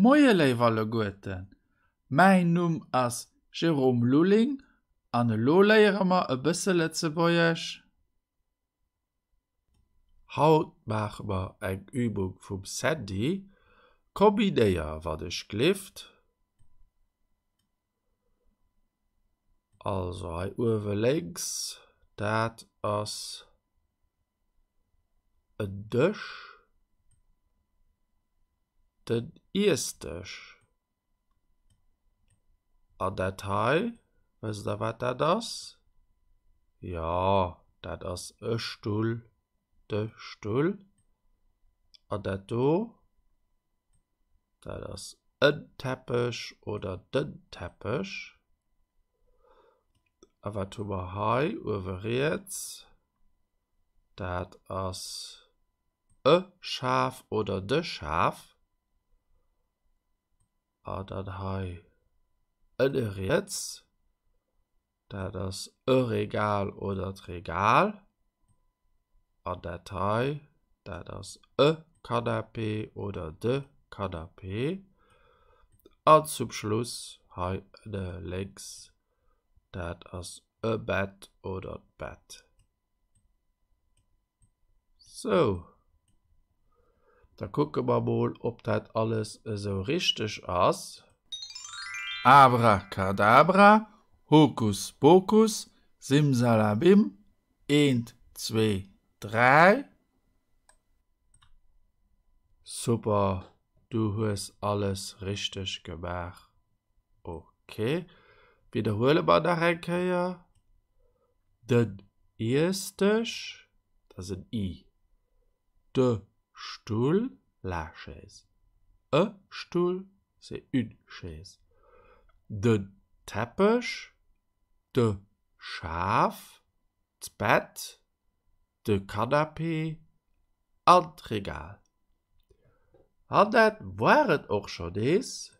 Moje leiwalle Guten. Mein Numm ass Jerome Lulling, an lo leiere ma e bësse Letzebäuerch. Haut mach ma eng Übung vum Sandy, kombineier wat ech klift. Also hai uwe links, dat ass en Dëch, den Iestech. An dat hai, weis da wat dat ass? Ja, dat ass e Stuhl, de Stuhl. An dat do, dat ass en Teppich oder den Teppich. A wat hummer hai uewerreets, dat ass e Schaf oder de Schaf. A dat hai en Reets, dat ass e Regal oder d' Regal. An dat hai, dat ass e Kanapé oder de Kanapé. An zum Schluss hai de links, dat ass e Bett oder d' Bett. So. Da gucken wir mal, ob das alles so richtig ist. Abracadabra, Hokus Pokus, Simsalabim, 1, 2, 3. Super, du hast alles richtig gemacht. Okay, wiederholen wir da ein. Den Erstech, das ist ein I. De Stuhl, la chaise. E Stuhl, c'est une chaise. De Teppich, de Schaf, d' Bett, de Kanapé, an d' Regal. An dat waret auch schon des.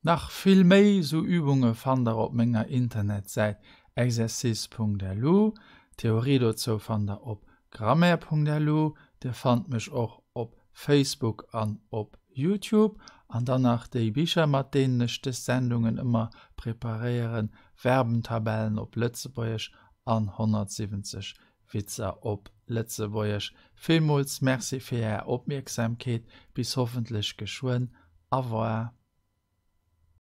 Nach viel mehr so Übungen fand ihr auf meiner Internetseite exercice.lu, Theorie dazu fand ihr auf grammaire.lu, der fand mich auch auf Facebook an auf YouTube und danach die Bücher, mit denen ich die Sendungen immer präparieren, Verbentabellen auf Letzebäuerisch an 170 Witze auf Letzebäuerisch. Vielmals merci für Ihre Aufmerksamkeit, bis hoffentlich geschwind. Au revoir.